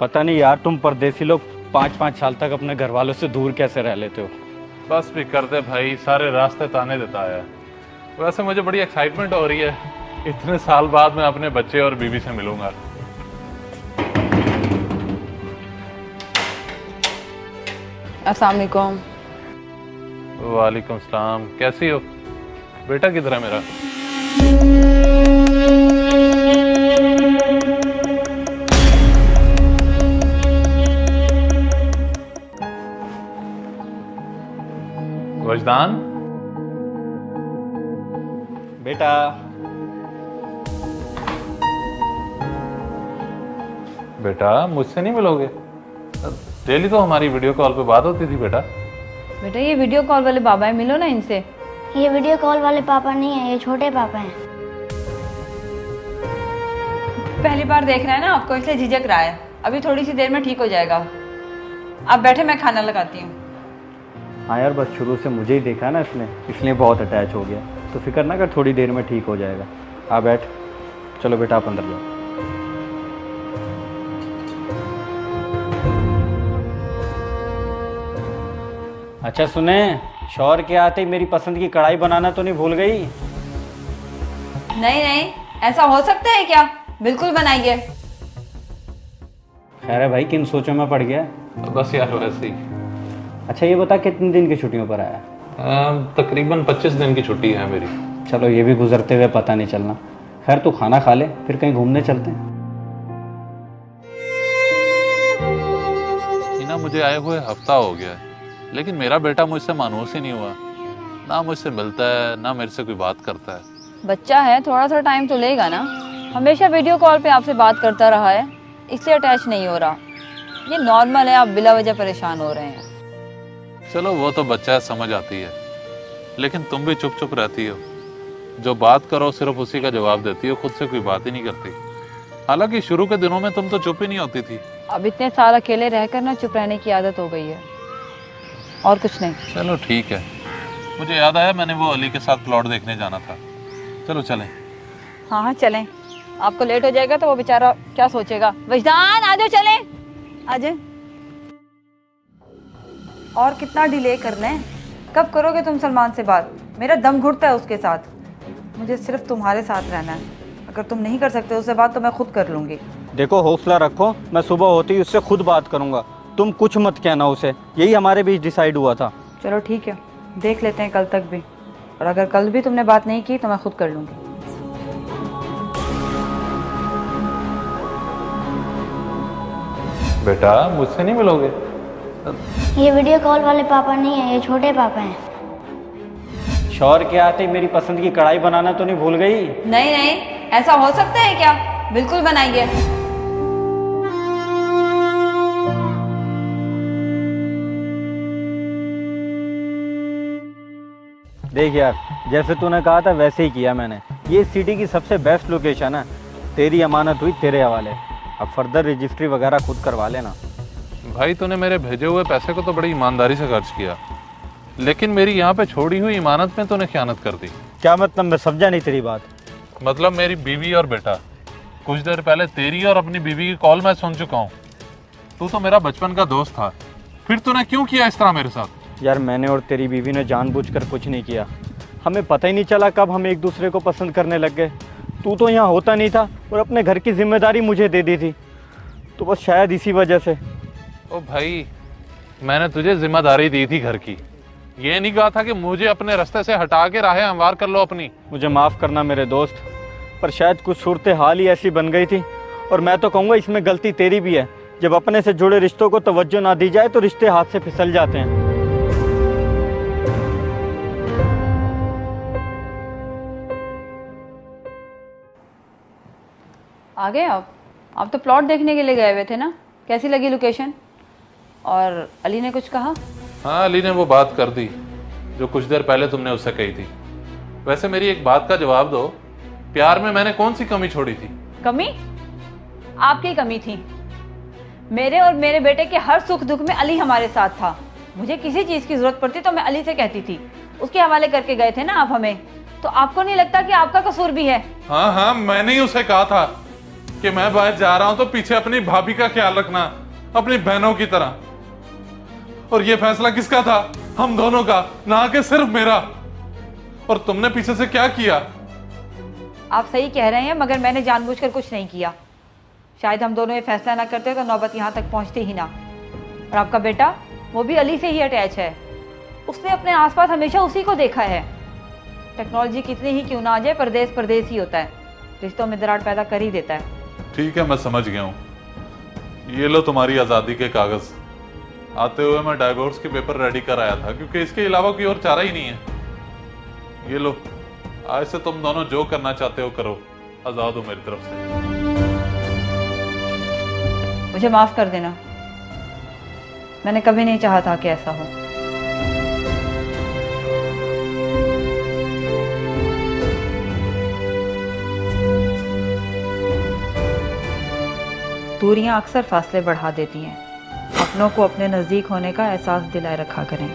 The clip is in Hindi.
पता नहीं यार, तुम परदेसी लोग 5-5 साल तक अपने घर वालों से दूर कैसे रह लेते हो। बस भी कर दे भाई, सारे रास्ते ताने देता है। वैसे मुझे बड़ी एक्साइटमेंट हो रही है, इतने साल बाद मैं अपने बच्चे और बीवी से मिलूंगा। अस्सलाम वालेकुम। वालेकुम सलाम, कैसी हो? बेटा किधर है मेरा? वजदान बेटा, बेटा मुझसे नहीं मिलोगे? डेली तो हमारी वीडियो कॉल पे बात होती थी बेटा। बेटा ये वीडियो कॉल वाले बाबा है, मिलो ना इनसे। ये वीडियो कॉल वाले पापा नहीं है, ये छोटे पापा हैं। पहली बार देख रहा है ना आपको, इसलिए झिझक रहा है। अभी थोड़ी सी देर में ठीक हो जाएगा। आप बैठे, मैं खाना लगाती हूँ। हाँ यार, बस शुरू से मुझे ही देखा ना इसने, इसलिए बहुत अटैच हो गया। तो फिक्र ना कर, थोड़ी देर में ठीक हो जाएगा। आ बैठ। चलो बेटा आप अंदर जाओ। अच्छा सुने, शौहर के आते ही मेरी पसंद की कढ़ाई बनाना तो नहीं भूल गई? नहीं नहीं, ऐसा हो सकता है क्या? बिल्कुल बनाइए। खैर है भाई, किन सोचों में पड़ गया? बस यार वैसे ही। अच्छा ये बता, कितने दिन की छुट्टियों पर आया? तकरीबन 25 दिन की छुट्टी है मेरी। चलो ये भी गुजरते हुए पता नहीं चलना। खैर तू खाना खा ले, फिर कहीं घूमने चलते हैं। ना मुझे आए हुए हफ्ता हो गया है, लेकिन मेरा बेटा मुझसे मानूस ही नहीं हुआ। ना मुझसे मिलता है, ना मेरे से कोई बात करता है। बच्चा है, थोड़ा सा टाइम तो लेगा ना। हमेशा वीडियो कॉल पे आपसे बात करता रहा है, इसलिए अटैच नहीं हो रहा। ये नॉर्मल है, आप बिला वजह परेशान हो रहे हैं। चलो वो तो बच्चा है, समझ आती है, लेकिन तुम भी चुप चुप रहती हो। जो बात करो सिर्फ उसी का जवाब देती हो, खुद से कोई बात ही नहीं करती। हालांकि शुरू के दिनों में तुम तो चुप ही नहीं होती थी। अब इतने साल अकेले रहकर ना चुप रहने की आदत हो गई है, और कुछ नहीं। चलो ठीक है। मुझे याद आया, मैंने वो अली के साथ प्लॉट देखने जाना था। चलो चलें। हाँ हाँ चलें। आपको लेट हो जाएगा तो वो बेचारा क्या सोचेगा। वजदान आ जाओ, चलें आ जाए। और कितना डिले करना है? कब करोगे तुम सलमान से बात? मेरा दम घुटता है उसके साथ। मुझे सिर्फ तुम्हारे साथ रहना है। अगर तुम नहीं कर सकते उससे बात तो मैं खुद कर लूँगी। देखो हौसला रखो, मैं सुबह होती ही उससे खुद बात करूंगा। तुम कुछ मत कहना उसे, यही हमारे बीच डिसाइड हुआ था। चलो ठीक है, देख लेते हैं कल तक भी। और अगर कल भी तुमने बात नहीं की तो मैं खुद कर लूँगी। बेटा मुझसे नहीं मिलोगे? ये वीडियो कॉल वाले पापा नहीं है, ये छोटे पापा हैं। शौहर के आते ही मेरी पसंद की कढ़ाई बनाना तो नहीं भूल गई? नहीं नहीं, ऐसा हो सकता है क्या? बिल्कुल बनाइए। देख यार, जैसे तूने कहा था वैसे ही किया मैंने। ये सिटी की सबसे बेस्ट लोकेशन है। तेरी अमानत हुई तेरे हवाले। अब फर्दर रजिस्ट्री वगैरह खुद करवा लेना। भाई तूने मेरे भेजे हुए पैसे को तो बड़ी ईमानदारी से खर्च किया, लेकिन मेरी यहाँ पे छोड़ी हुई इमानत में तूने खयानत कर दी। क्या मतलब? मैं समझा नहीं तेरी बात। मतलब मेरी बीवी और बेटा, कुछ देर पहले तेरी और अपनी बीवी की कॉल मैं सुन चुका हूँ। तू तो मेरा बचपन का दोस्त था, फिर तूने क्यों किया इस तरह मेरे साथ? यार मैंने और तेरी बीवी ने जानबूझकर कुछ नहीं किया। हमें पता ही नहीं चला कब हम एक दूसरे को पसंद करने लग गए। तू तो यहाँ होता नहीं था और अपने घर की जिम्मेदारी मुझे दे दी थी। तो बस शायद इसी वजह से। ओ भाई, मैंने तुझे जिम्मेदारी दी थी घर की, ये नहीं कहा था कि मुझे अपने रास्ते से हटा के राहें हमवार कर लो अपनी। मुझे माफ़ करना मेरे दोस्त, पर शायद कुछ सूरत हाल ही ऐसी बन गई थी। और मैं तो कहूँगा इसमें गलती तेरी भी है। जब अपने से जुड़े रिश्तों को तवज्जो ना दी जाए तो रिश्ते हाथ से फिसल जाते हैं। आ गए आप तो प्लॉट देखने के लिए गए हुए थे ना। कैसी लगी लोकेशन? और अली ने कुछ कहा? हाँ, अली ने वो बात कर दी जो कुछ देर पहले तुमने उससे कही थी। वैसे मेरी एक बात का जवाब दो, प्यार में मैंने कौन सी कमी छोड़ी थी? कमी? आपकी कमी थी। मेरे और मेरे बेटे के हर सुख दुख में अली हमारे साथ था। मुझे किसी चीज की जरूरत पड़ती तो मैं अली से कहती थी। उसके हवाले करके गए थे ना आप हमें, तो आपको नहीं लगता कि आपका कसूर भी है? हाँ हाँ, मैंने ही उसे कहा था कि मैं बाहर जा रहा हूं तो पीछे अपनी भाभी का ख्याल रखना, अपनी बहनों की तरह। और ये फैसला किसका था? हम दोनों का, ना कि सिर्फ मेरा। और तुमने पीछे से क्या किया? आप सही कह रहे हैं, मगर मैंने जानबूझकर कुछ नहीं किया। शायद हम दोनों ये फैसला ना करते तो नौबत यहाँ तक पहुँचती ही ना। और आपका बेटा, वो भी अली से ही अटैच है। उसने अपने आसपास हमेशा उसी को देखा है। टेक्नोलॉजी कितनी ही क्यों ना आ जाए, परदेश परदेश ही होता है, रिश्तों में दरार पैदा कर ही देता है। ठीक है, मैं समझ गया हूं। ये लो तुम्हारी आजादी के कागज। आते हुए मैं डाइवोर्स के पेपर रेडी कर आया था, क्योंकि इसके अलावा कोई और चारा ही नहीं है। ये लो, आज से तुम दोनों जो करना चाहते हो करो, आजाद हो मेरी तरफ से। मुझे माफ कर देना, मैंने कभी नहीं चाहा था कि ऐसा हो। दूरियां अक्सर फासले बढ़ा देती हैं। अपनों को अपने नजदीक होने का एहसास दिलाए रखा करें।